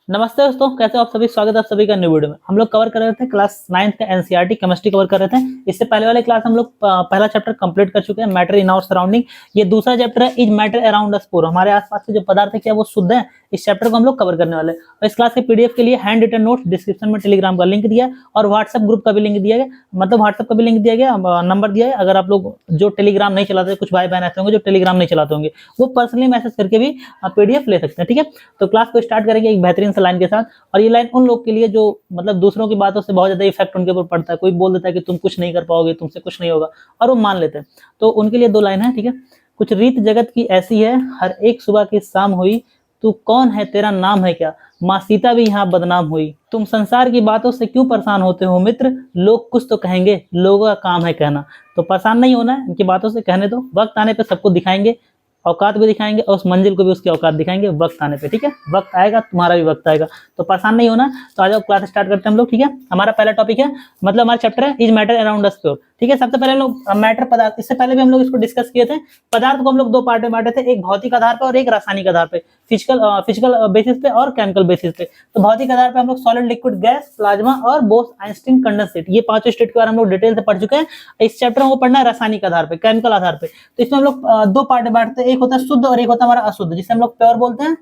नमस्ते दोस्तों, कैसे हो आप सभी। स्वागत है आप सभी का न्यू वीडियो में। हम लोग कवर कर रहे थे क्लास 9th का एनसीईआरटी केमिस्ट्री कवर कर रहे थे। इससे पहले वाले क्लास हम लोग पहला चैप्टर कंप्लीट कर चुके हैं, मैटर इन आवर सराउंडिंग। ये दूसरा चैप्टर है, इज मैटर अराउंड अस पूरा। हमारे आसपास के जो पदार्थ है क्या वो शुद्ध है, इस चैप्टर को हम लोग कवर करने वाले हैं। और इस क्लास के पीडीएफ के लिए हैंड रिटन नोट्स डिस्क्रिप्शन में टेलीग्राम का लिंक दिया है और व्हाट्सएप ग्रुप का भी लिंक दिया गया, मतलब व्हाट्सएप का भी लिंक दिया गया, नंबर दिया है। अगर आप लोग जो टेलीग्राम नहीं चलाते, कुछ भाई बहन ऐसे होंगे जो टेलीग्राम नहीं चलाते होंगे, वो पर्सनली मैसेज करके भी पीडीएफ ले सकते हैं। ठीक है, तो क्लास को स्टार्ट करेंगे एक बेहतरीन सा लाइन के साथ। और ये लाइन उन लोग के लिए जो मतलब दूसरों की बातों से बहुत ज्यादा इफेक्ट उनके ऊपर पड़ता है। कोई बोल देता है कि तुम कुछ नहीं कर पाओगे, तुमसे कुछ नहीं होगा, और वो मान लेते हैं। तो उनके लिए दो लाइन है, ठीक है। कुछ रीत जगत की ऐसी है, हर एक सुबह की शाम हुई, तू कौन है तेरा नाम है क्या, माँ सीता भी यहाँ बदनाम हुई। तुम संसार की बातों से क्यों परेशान होते हो मित्र, लोग कुछ तो कहेंगे, लोगों का काम है कहना। तो परेशान नहीं होना है, इनकी बातों से कहने दो, वक्त आने पे सबको दिखाएंगे, औकात भी दिखाएंगे और उस मंजिल को भी उसकी औकात दिखाएंगे वक्त आने पे। ठीक है, वक्त आएगा, तुम्हारा भी वक्त आएगा, तो परेशान नहीं होना। तो आ जाओ क्लास स्टार्ट करते हैं हम लोग। ठीक है, हमारा पहला टॉपिक है, मतलब हमारा चैप्टर है is matter around us pure. ठीक है, सबसे पहले हम लोग मैटर पदार्थ, इससे पहले भी हम लोग इसको डिस्कस किए थे। पदार्थ को हम लोग दो पार्ट में बांटे थे, एक भौतिक आधार पर और एक रासायनिक आधार पे, फिजिकल बेसिस पे और केमिकल बेसिस पे। तो भौतिक आधार पे हम लोग सॉलिड, लिक्विड, गैस, प्लाज्मा और बोस आइंस्टीन कंडेंसेट, ये पांचों स्टेट के बारे में हम लोग डिटेल से पढ़ चुके हैं। इस चैप्टर में वो पढ़ना है रासायनिक आधार पे, केमिकल आधार पे। तो इसमें हम लोग दो पार्ट में बांटते हैं, एक होता है शुद्ध और एक होता है हमारा अशुद्ध, जिसे हम लोग प्योर बोलते हैं।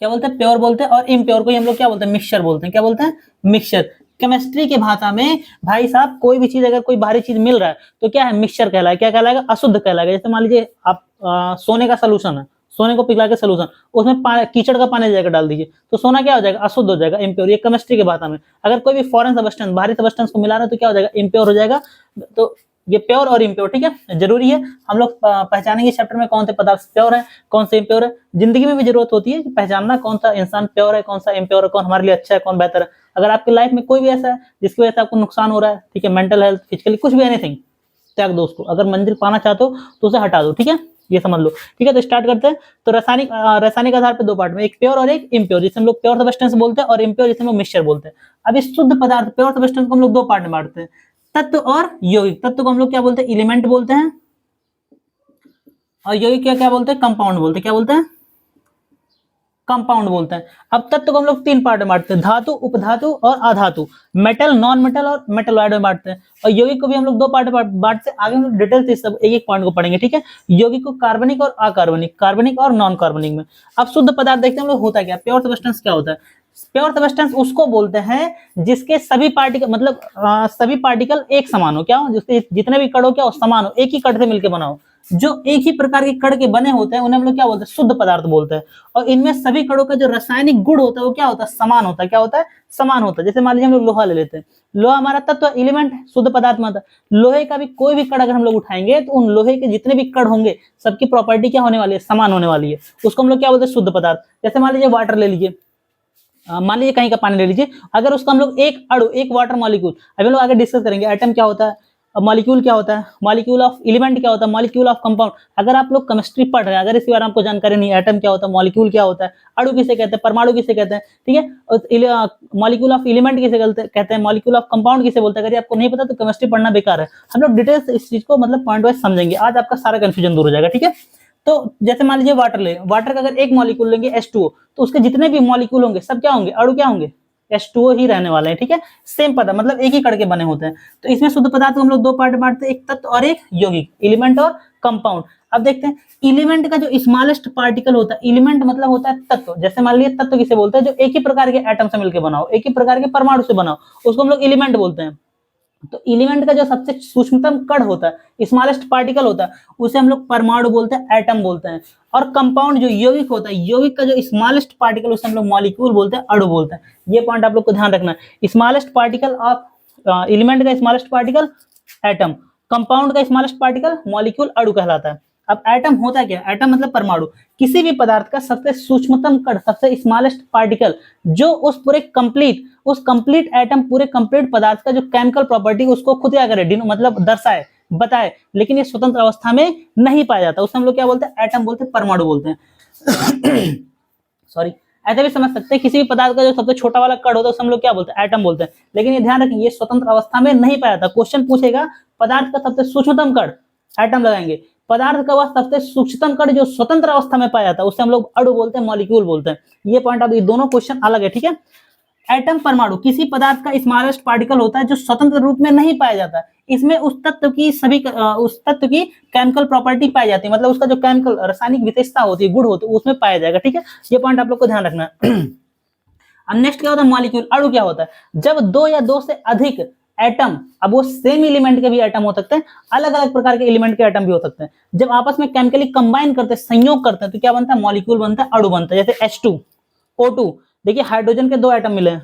क्या बोलते हैं? प्योर बोलते हैं। और इम्प्योर को ही हम लोग क्या बोलते हैं? मिक्सचर बोलते हैं। क्या बोलते हैं? मिक्सचर। केमिस्ट्री की भाषा में भाई साहब, कोई भी चीज, अगर कोई बाहरी चीज मिल रहा है तो क्या है? मिक्सचर कहलाएगा। क्या कहलाएगा? अशुद्ध कहलाएगा। जैसे मान लीजिए आप सोने का सोल्यूशन है, सोने को पिघला के सोल्यूशन, उसमें कीचड़ का पानी जाकर डाल दीजिए तो सोना क्या हो जाएगा? अशुद्ध हो जाएगा, इम्प्योर। ये केमिस्ट्री की भाषा में। अगर कोई भी फॉरेन सब्सटेंस, बाहरी सब्सटेंस को मिला रहा है तो क्या हो जाएगा? इम्प्योर हो जाएगा। तो ये प्योर और इम्प्योर, ठीक है, जरूरी है। हम लोग पहचानेंगे इस चैप्टर में कौन से पदार्थ प्योर है, कौन से इम्प्योर है। जिंदगी में भी जरूरत होती है कि पहचानना कौन सा इंसान प्योर है, कौन सा इम्प्योर है, कौन हमारे लिए अच्छा है, कौन बेहतर है। अगर आपकी लाइफ में कोई भी ऐसा है जिसकी वजह से आपको नुकसान हो रहा है, ठीक है, मेंटल हेल्थ, फिजिकली, कुछ भी, एनीथिंग, त्याग दो उसको। अगर मंजिल पाना चाहते हो तो उसे हटा दो, ठीक है, ये समझ लो। ठीक है, तो स्टार्ट करते हैं। तो रासायनिक आधार पे दो पार्ट में, एक प्योर और एक इम्प्योर, जिसे हम लोग प्योर सब्सटेंस बोलते हैं, और इम्प्योर जिसे हम लोग मिक्सचर बोलते हैं। अब इस शुद्ध पदार्थ प्योर सब्सटेंस को हम लोग दो पार्ट में बांटते हैं, तत्व और यौगिक। तत्व को हम लोग क्या बोलते हैं? एलिमेंट बोलते हैं। और यौगिक क्या क्या बोलते हैं? कंपाउंड बोलते हैं। क्या बोलते हैं? कंपाउंड बोलते हैं। अब तत्व को हम लोग तीन पार्ट में बांटते हैं, धातु, उपधातु और अधातु, मेटल, नॉन मेटल और मेटलॉइड में बांटते हैं। और यौगिक को भी हम लोग दो पार्ट में बांटते हैं। आगे हम लोग डिटेल से सब एक एक पॉइंट को पढ़ेंगे, ठीक है। यौगिक को कार्बनिक और अकार्बनिक, कार्बनिक और नॉन कार्बनिक में। अब शुद्ध पदार्थ देखते हैं हम लोग होता क्या, प्योर सब्सटेंस क्या होता है। प्योर सब्सटेंस उसको बोलते हैं जिसके सभी पार्टिकल, मतलब सभी पार्टिकल एक समान हो। क्या हो? जिसके जितने भी कण हो क्या हो? समान हो, एक ही कण से मिलकर बना हो। जो एक ही प्रकार के कण के बने होते हैं उन्हें हम लोग क्या बोलते हैं? शुद्ध पदार्थ बोलते हैं। और इनमें सभी कणों का जो रासायनिक गुण होता है वो क्या होता है? समान होता है। क्या होता है? समान होता है। जैसे मान लीजिए हम लोग लोहा ले लेते हैं, लोहा हमारा तत्व एलिमेंट है, शुद्ध पदार्थ में आता है। लोहे का भी कोई भी कण अगर हम लोग उठाएंगे तो उन लोहे के जितने भी कण होंगे सबकी प्रॉपर्टी क्या होने वाली है? समान होने वाली है। उसको हम लोग क्या बोलते हैं? शुद्ध पदार्थ। जैसे मान लीजिए वाटर ले लीजिए, मान लीजिए कहीं का पानी ले लीजिए, अगर उसका हम लोग एक अणु, एक वाटर मॉलिक्यूल, अभी हम लोग आगे डिस्कस करेंगे एटम क्या होता है, मॉलिक्यूल क्या होता है, मॉलिक्यूल ऑफ एलिमेंट क्या होता है, मॉलिक्यूल ऑफ कंपाउंड। अगर आप लोग केमिस्ट्री पढ़ रहे हैं, अगर इसके बारे में आपको जानकारी नहीं है, एटम क्या होता है, मॉलिक्यूल क्या होता है, अणु किसे कहते हैं, परमाणु किसे कहते हैं, ठीक है, और मॉलिक्यूल ऑफ एलिमेंट किसे कहते हैं, मॉलिक्यूल ऑफ कंपाउंड किसे बोलते हैं। अगर आपको नहीं पता तो केमिस्ट्री पढ़ना बेकार है। हम लोग डिटेल्स इस चीज को मतलब पॉइंट वाइज समझेंगे, आज आपका सारा कंफ्यूजन दूर हो जाएगा, ठीक है। तो जैसे मान लीजिए वाटर ले, वाटर का अगर एक मॉलिक्यूल लेंगे H2O, तो उसके जितने भी मॉलिक्यूल होंगे सब क्या होंगे? अणु क्या होंगे? H2O ही रहने वाले हैं, ठीक है। सेम पदार्थ, मतलब एक ही कण के बने होते हैं। तो इसमें शुद्ध पदार्थ को हम लोग दो पार्ट बांटते हैं, एक तत्व और एक यौगिक, एलिमेंट और कंपाउंड। अब देखते हैं एलिमेंट का जो स्मॉलेस्ट पार्टिकल होता है, एलिमेंट मतलब होता है तत्व। जैसे मान लीजिए तत्व किसे बोलते हैं? जो एक ही प्रकार के एटम से मिलकर बना हो, एक ही प्रकार के परमाणु से बना हो, उसको हम लोग एलिमेंट बोलते हैं। तो एलिमेंट का जो सबसे सूक्ष्मतम कण होता है, स्मॉलेस्ट पार्टिकल होता है, उसे हम लोग परमाणु बोलते हैं, एटम बोलते हैं। और कंपाउंड जो यौगिक होता है, यौगिक का जो स्मॉलेस्ट पार्टिकल, उसे हम लोग मॉलिक्यूल बोलते हैं, अणु बोलते हैं। ये पॉइंट आप लोग को ध्यान रखना है। स्मॉलेस्ट पार्टिकल ऑफ एलिमेंट का स्मॉलेस्ट पार्टिकल एटम, कंपाउंड का स्मॉलेस्ट पार्टिकल मॉलिक्यूल, अणु कहलाता है। अब एटम होता क्या है? एटम मतलब परमाणु, किसी भी पदार्थ का सबसे सूक्ष्मतम कण, सबसे स्मॉलेस्ट पार्टिकल, जो उस पूरे कंप्लीट एटम, पूरे कंप्लीट पदार्थ का जो केमिकल प्रॉपर्टी उसको खुद क्या करे, मतलब दर्शाए, बताए, लेकिन ये स्वतंत्र अवस्था में नहीं पाया जाता, उसे हम लोग क्या बोलते हैं? एटम बोलते हैं, परमाणु बोलते हैं। सॉरी, ऐसे भी समझ सकते हैं, किसी भी पदार्थ का जो सबसे छोटा वाला कण होता है उसे हम लोग क्या बोलते हैं? एटम बोलते हैं। लेकिन ये ध्यान रखें, ये स्वतंत्र अवस्था में नहीं पाया जाता। क्वेश्चन पूछेगा पदार्थ का सबसे सूक्ष्मतम कण, एटम लगाएंगे। पदार्थ का वह सबसे सूक्ष्मतम कण जो स्वतंत्र अवस्था में पाया जाता है उसे हम लोग अणु बोलते हैं, मॉलिक्यूल बोलते हैं। ये पॉइंट अब ये दोनों क्वेश्चन अलग है, ठीक है। एटम परमाणु किसी पदार्थ का स्मॉलेस्ट पार्टिकल होता है जो स्वतंत्र रूप में नहीं पाया जाता है। इसमें उस तत्व की केमिकल प्रॉपर्टी पाई जाती है, मतलब उसका जो केमिकल रासायनिक विशेषता होती है, गुण होती है, उसमें पाया जाएगा, ठीक है। ये पॉइंट आप लोग को ध्यान रखना है। अब नेक्स्ट क्या होता है, मॉलिक्यूल, अणु क्या होता है, जब दो या दो से अधिक एटम, अब वो सेम एलिमेंट के भी एटम हो सकते हैं, अलग अलग प्रकार के एलिमेंट के एटम भी हो सकते हैं, जब आपस में केमिकली कंबाइन करते हैं, संयोग करते हैं, तो क्या बनता है, मॉलिक्यूल बनता है, अणु बनता है। जैसे H2, O2, देखिए हाइड्रोजन के दो एटम मिले,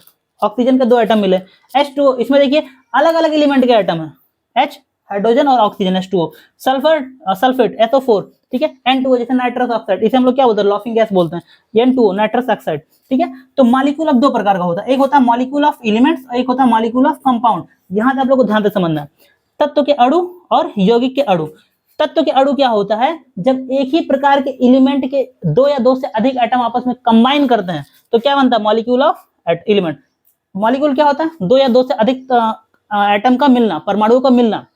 ऑक्सीजन के दो एटम मिले, H2O, इसमें देखिए अलग अलग एलिमेंट के एटम है, H हाइड्रोजन और oxygen, H2O, sulphur sulphate SO4, ठीक है, N2O जैसे नाइट्रस ऑक्साइड, इसे हम लोग क्या बोलते हैं, लॉफिंग गैस बोलते हैं, N2O नाइट्रस ऑक्साइड, ठीक है। तो मॉलिक्यूल अब दो प्रकार का होता है, एक होता है मॉलिक्यूल ऑफ एलिमेंट्स और एक होता है मॉलिक्यूल ऑफ कंपाउंड। यहां से आप लोग को ध्यान से समझना है, तत्व के अणु और यौगिक के अणु। तत्व के अणु क्या होता है, जब एक ही प्रकार के एलिमेंट के दो या दो से अधिक एटम आपस में कंबाइन करते हैं तो क्या बनता है, मॉलिक्यूल ऑफ एलिमेंट। मॉलिक्यूल क्या होता है, दो या दो से अधिक एटम का मिलना, परमाणुओं का मिलना,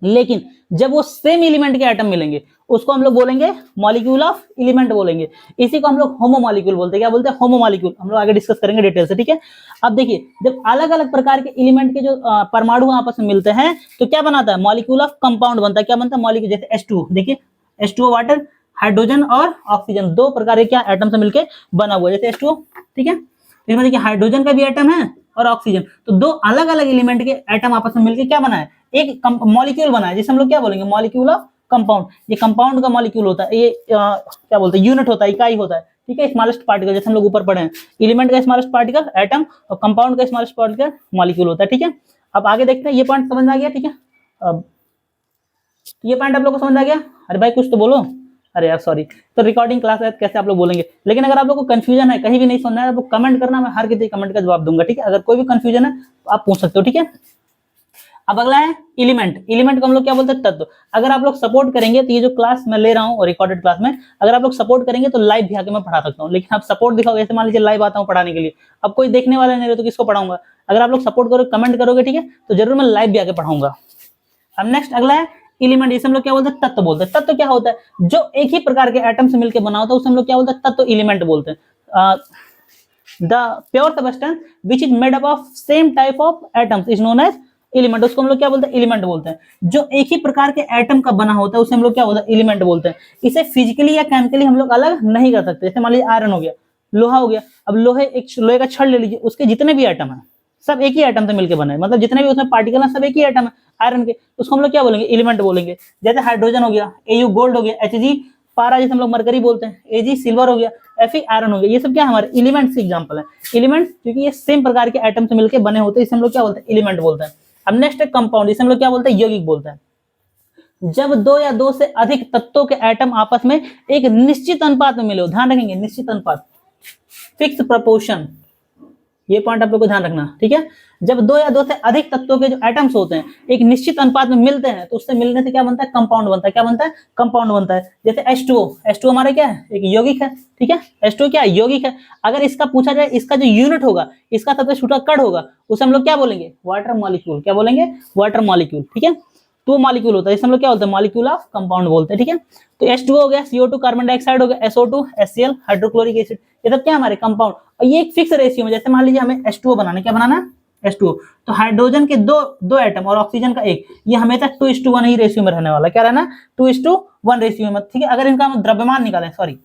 लेकिन जब वो सेम एलिमेंट के एटम मिलेंगे उसको हम लोग बोलेंगे मॉलिक्यूल ऑफ एलिमेंट बोलेंगे। इसी को हम लोग होमो मॉलिक्यूल बोलते हैं। क्या बोलते हैं, होमो मॉलिक्यूल। हम लोग आगे डिस्कस करेंगे डिटेल से, ठीक है। अब देखिए, जब अलग अलग प्रकार के एलिमेंट के जो परमाणु आपस में मिलते हैं तो क्या बनाता है, मॉलिक्यूल ऑफ कंपाउंड बनता है। क्या बनता है, मॉलिक्यूल, जैसे H2, देखिए H2O वाटर, हाइड्रोजन और ऑक्सीजन दो प्रकार के क्या एटम से मिलकर बना हुआ है, जैसे H2O, ठीक है। इसमें देखिए हाइड्रोजन का भी एटम है और ऑक्सीजन, तो दो अलग अलग एलिमेंट के एटम आपस में मिलकर क्या बना है, एक मॉलिक्यूल बना है, जिसे हम लोग क्या बोलेंगे, मॉलिक्यूल ऑफ कंपाउंड। ये कंपाउंड का मॉलिक्यूल होता है, ये क्या बोलते हैं, यूनिट होता है, इकाई होता है, ठीक है। स्मॉलेस्ट पार्टिकल, जैसे हम लोग ऊपर पढ़े हैं, एलिमेंट का स्मॉलेस्ट पार्टिकल एटम और कंपाउंड का स्मॉलेस्ट पार्टिकल मॉलिक्यूल होता है, ठीक है। अब आगे देखते हैं, ये पॉइंट समझ में आ गया, ठीक है। अब ये पॉइंट आप लोग को समझ आ गया। अरे भाई कुछ तो बोलो, अरे यार सॉरी, तो रिकॉर्डिंग क्लास है कैसे आप लोग बोलेंगे। लेकिन अगर आप लोग को कंफ्यूजन है, कहीं भी नहीं समझना है, तो कमेंट करना, मैं हर किसी कमेंट का जवाब दूंगा, ठीक है। अगर कोई भी कंफ्यूजन है तो आप पूछ सकते हो, ठीक है। अब अगला है एलिमेंट। एलिमेंट को हम लोग क्या बोलते हैं, तत्व। अगर आप लोग सपोर्ट करेंगे तो ये जो क्लास मैं ले रहा हूँ रिकॉर्डेड क्लास में, अगर आप लोग सपोर्ट करेंगे तो लाइव भी आके मैं पढ़ा सकता हूँ। लेकिन आप सपोर्ट दिखाओगे, जैसे मान लीजिए लाइव आता हूँ पढ़ाने के लिए, अब कोई देखने वाला नहीं रहे तो किसको पढ़ाऊंगा। अगर आप लोग सपोर्ट करोगे, कमेंट करोगे, ठीक है, तो जरूर मैं लाइव भी आके पढ़ाऊंगा। अब नेक्स्ट अगला है एलिमेंट। इसे हम लोग क्या बोलते हैं, तत्व बोलते हैं। तत्व क्या होता है, जो एक ही प्रकार के एटम से मिलकर बना होता है उसे हम लोग क्या बोलते हैं, तत्व एलिमेंट बोलते हैं। The pure substance which is made up of same type of atoms is known as element. उसको हम लोग क्या बोलते हैं, एलिमेंट बोलते हैं। जो एक ही प्रकार के एटम का बना होता है उसे हम लोग क्या बोलते हैं, एलिमेंट बोलते हैं। इसे फिजिकली या केमिकली हम लोग अलग नहीं कर सकते। जैसे मान लीजिए आयरन हो गया, लोहा हो गया, अब लोहे का छड़ ले लीजिए, उसके जितने भी एटम है सब एक ही एटम से मिलकर बने, मतलब जितने भी उसमें पार्टिकल है सब एक ही एटम है आयरन के, उसको हम लोग क्या बोलेंगे, एलिमेंट बोलेंगे। जैसे हाइड्रोजन हो गया, Au गोल्ड हो गया, Hg पारा जैसे हम लोग मरकरी बोलते हैं, Ag सिल्वर हो गया, Fe आयरन हो गया, ये सब क्या हमारे एलिमेंट्स के एग्जांपल है। एलिमेंट क्योंकि ये सेम प्रकार के एटम से मिलकर बने होते हैं, इसे हम लोग क्या बोलते हैं, एलिमेंट बोलते हैं। अब नेक्स्ट है कंपाउंड। इसे हम लोग क्या बोलते हैं, यौगिक बोलते हैं। जब दो या दो से अधिक तत्वों के एटम आपस में एक निश्चित अनुपात में मिले हो, ध्यान रखेंगे, निश्चित अनुपात, फिक्स प्रपोर्शन, ये पॉइंट आप लोग को ध्यान रखना, ठीक है। जब दो या दो से अधिक तत्वों के जो एटम्स होते हैं एक निश्चित अनुपात में मिलते हैं तो उससे मिलने से क्या बनता है, कंपाउंड बनता है। क्या बनता है, कंपाउंड बनता है। जैसे H2O हमारा क्या है, एक यौगिक है, ठीक है। H2O क्या है, यौगिक है। अगर इसका पूछा जाए, इसका जो यूनिट होगा, इसका सबसे छोटा कण होगा, उसे हम लोग क्या बोलेंगे, वाटर मॉलिक्यूल। क्या बोलेंगे, वाटर मॉलिक्यूल, ठीक है। तो मॉलिक्यूल होता है, इसे हम लोग क्या बोलते हैं, मॉलिक्यूल ऑफ कंपाउंड बोलते हैं, ठीक है। तो H2O हो गया, CO2 कार्बन डाइऑक्साइड हो गया, SO2 HCl हाइड्रोक्लोरिक एसिड, ये सब क्या हमारे कंपाउंड। और ये एक फिक्स रेशियो में, जैसे मान लीजिए हमें H2O बनाना है, क्या बनाना है, H2O, तो हाइड्रोजन के दो एटम और ऑक्सीजन का एक, ये हमेशा 2:1 ही रेशियो में रहने वाला। क्या रहना, 2:1 रेशियो में, ठीक है। अगर इनका हम द्रव्यमान निकालें, सॉरी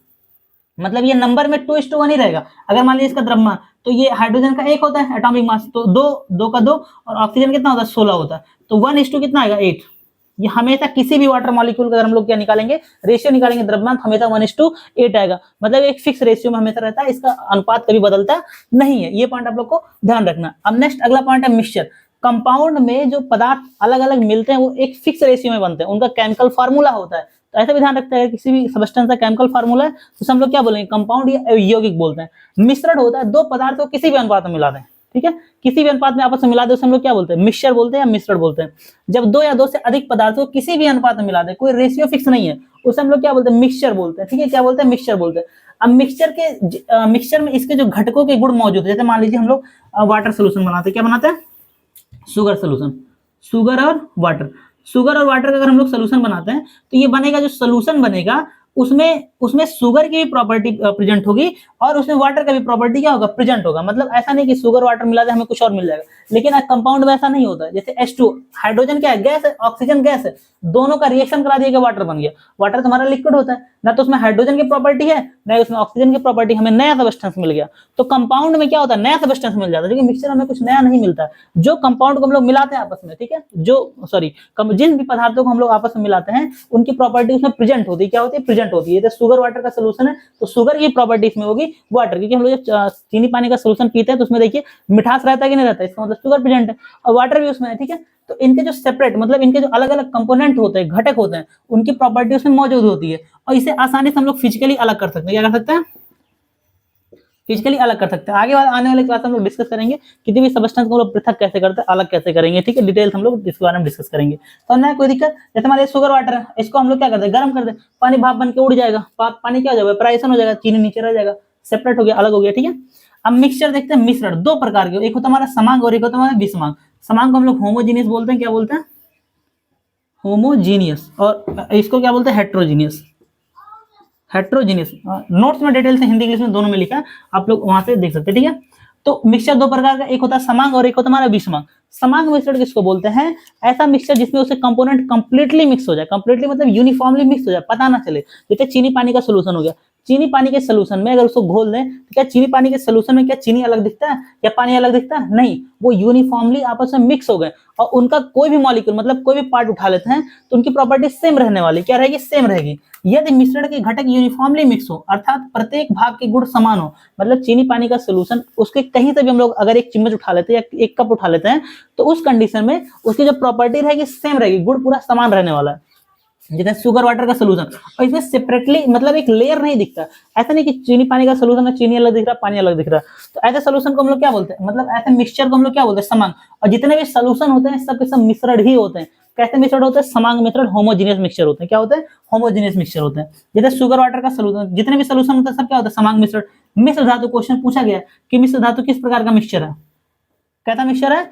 मतलब ये नंबर में 2:1 ही रहेगा। अगर मान लीजिए इसका द्रव्यमान, तो ये हाइड्रोजन का 1 होता है एटॉमिक मास, तो दो का 2, और ऑक्सीजन कितना होता है, 16 होता है, तो 1:2 कितना आएगा, 8। ये हमेशा किसी भी वाटर मॉलिक्यूल का अगर हम लोग क्या निकालेंगे, रेशियो निकालेंगे द्रव्यमान, हमेशा 1:8 आएगा। मतलब एक फिक्स रेशियो में हमेशा रहता है, इसका अनुपात कभी बदलता नहीं है। ये पॉइंट आप लोग को ध्यान रखना। अब नेक्स्ट अगला पॉइंट है मिक्सचर। कंपाउंड में जो पदार्थ अलग अलग मिलते हैं वो एक फिक्स रेशियो में बनते हैं, उनका केमिकल फार्मूला होता है। तो ऐसा भी ध्यान रखते हैं, किसी भी सब्सटेंस का केमिकल फार्मूला है तो हम लोग क्या बोलेंगे, कंपाउंड या यौगिक बोलते हैं। मिश्रण होता है, दो पदार्थ को किसी भी अनुपात में मिला दें, ठीक है, किसी भी अनुपात में आपस में मिला दे, उसे हम लोग क्या बोलते हैं, मिक्सचर बोलते हैं या मिश्रण बोलते हैं। जब दो या दो से अधिक पदार्थों को किसी भी अनुपात में मिला दे, कोई रेशियो फिक्स नहीं है, उसे हम लोग क्या बोलते हैं, मिक्सचर बोलते हैं, ठीक है। क्या बोलते हैं, मिक्सचर बोलते हैं। अब मिक्सचर में इसके जो घटकों के गुण मौजूद है, जैसे मान लीजिए हम लोग वाटर सोल्यूशन बनाते हैं, क्या बनाते हैं, शुगर सोल्यूशन, शुगर और वाटर। शुगर और वाटर का अगर हम लोग सोल्यूशन बनाते हैं तो ये बनेगा, जो सोल्यूशन बनेगा उसमें उसमें शुगर की भी प्रॉपर्टी प्रेजेंट होगी और उसमें वाटर का भी प्रॉपर्टी क्या होगा, प्रेजेंट होगा। मतलब ऐसा नहीं कि शुगर वाटर मिला दे हमें कुछ और मिल जाएगा, लेकिन कंपाउंड में ऐसा नहीं होता है। जैसे H2 हाइड्रोजन क्या है, गैस है, ऑक्सीजन गैस है, दोनों का रिएक्शन करा दिया कि वाटर बन गया। वाटर तुम्हारा लिक्विड होता है ना, तो उसमें हाइड्रोजन की प्रॉपर्टी है ना उसमें ऑक्सीजन की प्रॉपर्टी, हमें नया सब्सटेंस मिल गया। तो कंपाउंड में क्या होता है, नया सब्सटेंस मिल जाता है, क्योंकि मिक्सचर हमें कुछ नया नहीं मिलता। जो कंपाउंड को हम लोग मिलाते हैं आपस में, ठीक है, जिन भी पदार्थों को हम लोग आपस में मिलाते हैं उनकी प्रॉपर्टी उसमें प्रेजेंट होती है। क्या होती है, प्रेजेंट होती है। तो शुगर वाटर का सोल्यूशन है तो शुगर की प्रॉपर्टी इसमें होगी वाटर, क्योंकि हम लोग जब चीनी पानी का सोल्यूशन पीते हैं तो उसमें देखिए मिठास रहता है कि नहीं रहता है, इसका मतलब शुगर प्रेजेंट है और वाटर भी उसमें है, ठीक है। तो इनके जो सेपरेट मतलब इनके जो अलग अलग कंपोनेंट होते हैं, घटक होते हैं, उनकी प्रॉपर्टी उसमें मौजूद होती है और इसे आसानी से हम लोग फिजिकली अलग कर सकते हैं। क्या कर सकते हैं, फिजिकली अलग कर सकते हैं। आगे आने वाले क्लास में हम लोग डिस्कस करेंगे किसी भी सब्सटेंस को हम लोग पृथक कैसे करते हैं, अलग कैसे करेंगे, ठीक है। डिटेल्स हम लोग इसके बारे में डिस्कस करेंगे। तो ना कोई दिक्कत, जैसे हमारे शुगर वाटर है, इसको हम लोग क्या करते हैं, गर्म कर दे, पानी भाप बन के उड़ जाएगा, पानी क्या हो जाएगा, वेपराइजेशन हो जाएगा, चीनी नीचे रह जाएगा, सेपरेट हो गया, अलग हो गया, ठीक है। अब मिक्सचर देखते हैं, मिश्रण दो प्रकार के, एक होता है हमारा समांग और एक होता है हमारा विषमांग। समांग को हम लोग होमोजीनियस बोलते हैं, क्या बोलते हैं, होमोजीनियस, और इसको क्या बोलते हैं, हेट्रोजीनियस। हेट्रोजीनियस नोट्स में डिटेल से हिंदी इंग्लिश में दोनों में लिखा है, आप लोग वहां से देख सकते हैं, ठीक है। तो मिक्सचर दो प्रकार का, एक होता है समांग और एक होता है हमारा विषमांग। समांग मिक्सचर किसको बोलते हैं, ऐसा मिक्सचर जिसमें उसके कंपोनेंट कंप्लीटली मिक्स हो जाए, कंप्लीटली मतलब यूनिफॉर्मली मिक्स हो जाए, पता ना चले। जैसे चीनी पानी का सोल्यूशन हो गया, चीनी पानी के सोल्यूशन में अगर उसको घोल दें तो क्या चीनी पानी के सोल्यूशन में क्या चीनी अलग दिखता है या पानी अलग दिखता है, नहीं, वो यूनिफॉर्मली आपस में मिक्स हो गए और उनका कोई भी मॉलिक्यूल मतलब कोई भी पार्ट उठा लेते हैं तो उनकी प्रॉपर्टी सेम रहने वाली, क्या रहेगी, सेम रहेगी। यदि मिश्रण के घटक यूनिफॉर्मली मिक्स हो, अर्थात प्रत्येक भाग के गुण समान हो, मतलब चीनी पानी का सोल्यूशन उसके कहीं से भी हम लोग अगर एक चम्मच उठा लेते हैं या एक कप उठा लेते हैं तो उस कंडीशन में उसकी जो प्रॉपर्टी रहेगी सेम रहेगी, गुण पूरा समान रहने वाला है। जैसे शुगर वाटर का सोल्यूशन, और इसमें सेपरेटली मतलब एक लेयर नहीं दिखता, ऐसा नहीं कि चीनी पानी का सोल्यूशन है, चीनी अलग दिख रहा, पानी अलग दिख रहा। तो ऐसे सोल्यूशन को हम लोग क्या बोलते हैं, मतलब ऐसे मिक्सचर को हम लोग क्या बोलते हैं, समांग। और जितने भी सोल्यूशन होते हैं सब के सब मिश्रण ही होते हैं। कैसे मिश्रण होते हैं, समांग मिश्रण, होमोजीनियस मिक्सचर होते हैं। क्या होते हैं, होमोजीनियस मिक्सचर होते हैं। जैसे शुगर वाटर का सोल्यूशन, जितने भी सोल्यूशन होते हैं सब क्या होता है, समांग मिश्रण। मिश्र धातु क्वेश्चन पूछा गया कि मिश्र धातु किस प्रकार का मिक्सचर है, कैसा मिक्सचर है,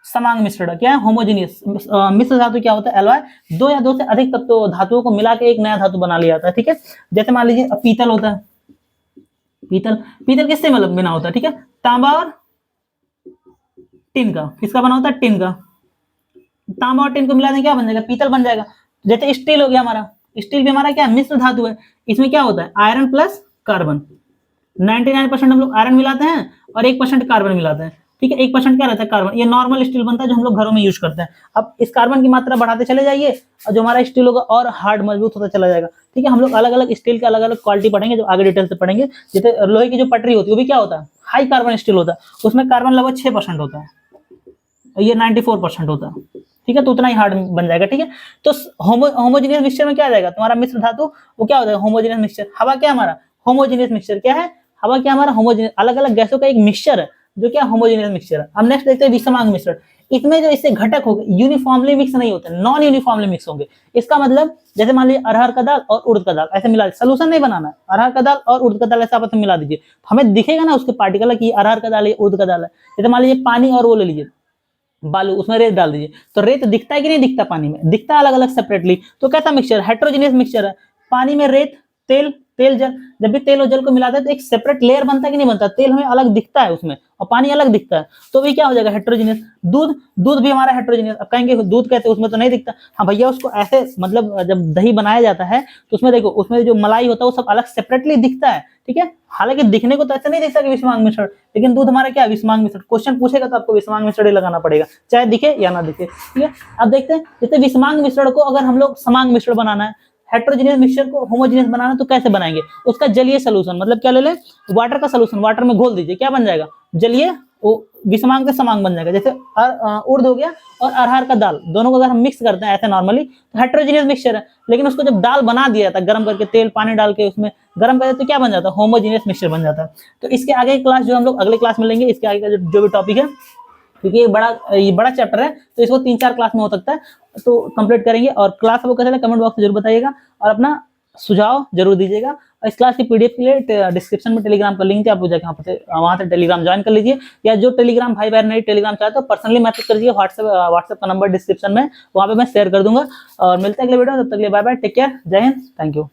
समांग मिश्रण। क्या है, होमोजीनियस। मिश्र धातु क्या होता है, एलॉय, दो या दो से अधिक तत्व धातुओं को मिला के एक नया धातु बना लिया जाता है, ठीक है। जैसे मान लीजिए पीतल होता है, पीतल, पीतल किससे मतलब बना होता है, ठीक है, तांबा और टिन का, किसका बना होता है, टिन का। तांबा और टिन को मिला दें क्या बन जाएगा, पीतल बन जाएगा। जैसे स्टील हो गया हमारा, स्टील भी हमारा क्या मिश्र धातु है, इसमें क्या होता है, आयरन प्लस कार्बन। 99% हम लोग आयरन मिलाते हैं और 1% कार्बन मिलाते हैं, ठीक है। 1% क्या रहता है, कार्बन। ये नॉर्मल स्टील बनता है जो हम लोग घरों में यूज करते हैं। अब इस कार्बन की मात्रा बढ़ाते चले जाइए और जो हमारा स्टील होगा और हार्ड मजबूत होता चला जाएगा, ठीक है। हम लोग अलग अलग स्टील के अलग अलग क्वालिटी पढ़ेंगे जो आगे डिटेल से पढ़ेंगे। जैसे लोहे की जो पटरी होती है वो भी क्या होता है, हाई कार्बन स्टील होता है, उसमें कार्बन लगभग 6% होता है, ये 94% होता है, ठीक है। तो उतना ही हार्ड बन जाएगा, ठीक है। तो होमोजीनियस मिक्सचर में क्या आ जाएगा, तुम्हारा मिश्र धातु वो क्या होता है, होमोजीनियस मिक्सचर। हवा क्या हमारा, होमोजीनियस मिक्सचर क्या है, हवा क्या हमारा, होमोजीनियस, अलग अलग गैसों का एक मिक्सचर है जो क्या होमोजीनियस मिक्सचर है। अब नेक्स्ट देखते हैं विषमांग मिश्रण। इसमें जो इससे घटक होंगे यूनिफॉर्मली मिक्स नहीं होते, नॉन यूनिफॉर्मली मिक्स होंगे। इसका मतलब जैसे मान लीजिए अरहर का दाल और उड़द का दाल ऐसे मिला, सोल्यूशन नहीं बनाना है, अरहर का दाल और उड़द का दाल ऐसे आपस में मिला दीजिए, हमें दिखेगा ना उसके पार्टिकल कि अरहर का दाल है उड़द का दाल है। जैसे मान लीजिए पानी और वो ले लीजिए बालू, उसमें रेत डाल दीजिए तो रेत दिखता है कि नहीं दिखता, पानी में दिखता अलग अलग सेपरेटली। तो कैसा मिक्सचर, हेट्रोजीनियस मिक्सचर है। पानी में रेत, तेल, तेल जल, जब भी तेल और जल को मिलाते हैं तो एक सेपरेट लेयर बनता है कि नहीं बनता, तेल हमें अलग दिखता है उसमें और पानी अलग दिखता है, तो भी क्या हो जाएगा, हेट्रोजीनियस। दूध, दूध भी हमारा हेट्रोजीनियस। अब कहेंगे दूध कैसे, उसमें तो नहीं दिखता, हाँ भैया उसको ऐसे मतलब जब दही बनाया जाता है तो उसमें देखो उसमें जो मलाई होता है वो सब अलग सेपरेटली दिखता है, ठीक है। हालांकि दिखने को तो ऐसा नहीं दिखता कि विषमांग मिश्रण, लेकिन दूध हमारा क्या विषमांग मिश्रण। क्वेश्चन पूछेगा तो आपको विषमांग मिश्रण ही लगाना पड़ेगा, चाहे दिखे या ना दिखे, ठीक है। अब देखते हैं जैसे विषमांग मिश्रण को अगर हम लोग समांग मिश्रण बनाना है, हेट्रोजीनियस मिक्सचर को होमोजीनियस बनाना तो कैसे बनाएंगे, उसका जलीय सॉल्यूशन, मतलब क्या ले लें, वाटर का सॉल्यूशन, वाटर में घोल दीजिए, क्या बन जाएगा, जलीय, वो विषमांग से समांग बन जाएगा। जैसे उड़द हो गया और अरहर का दाल, दोनों को अगर हम मिक्स करते हैं ऐसे नॉर्मली तो हेट्रोजीनियस मिक्सचर है, लेकिन उसको जब दाल बना दिया जाता है गर्म करके, तेल पानी डाल के उसमें गर्म कर देते तो क्या बन जाता है, होमोजीनियस मिक्सचर बन जाता है। तो इसके आगे क्लास जो हम लोग अगले क्लास में लेंगे, इसके आगे का जो भी टॉपिक है, क्योंकि ये बड़ा चैप्टर है तो इसको 3-4 क्लास में हो सकता है, तो कंप्लीट करेंगे। और क्लास आपको कैसा लगा कमेंट बॉक्स में जरूर बताइएगा और अपना सुझाव जरूर दीजिएगा। और इस क्लास की पीडीएफ के लिए डिस्क्रिप्शन में टेलीग्राम का लिंक है, आप जाके वहां से टेलीग्राम ज्वाइन कर लीजिए, या जो टेलीग्राम भाई बहन नहीं टेलीग्राम चाहते हो पर्सनली मैसेज कर दीजिए, व्हाट्सएप का नंबर डिस्क्रिप्शन में, वहां पे मैं शेयर कर दूंगा। और मिलते हैं अगले वीडियो में, तब तक के लिए बाय बाय, टेक केयर, जय हिंद, थैंक यू।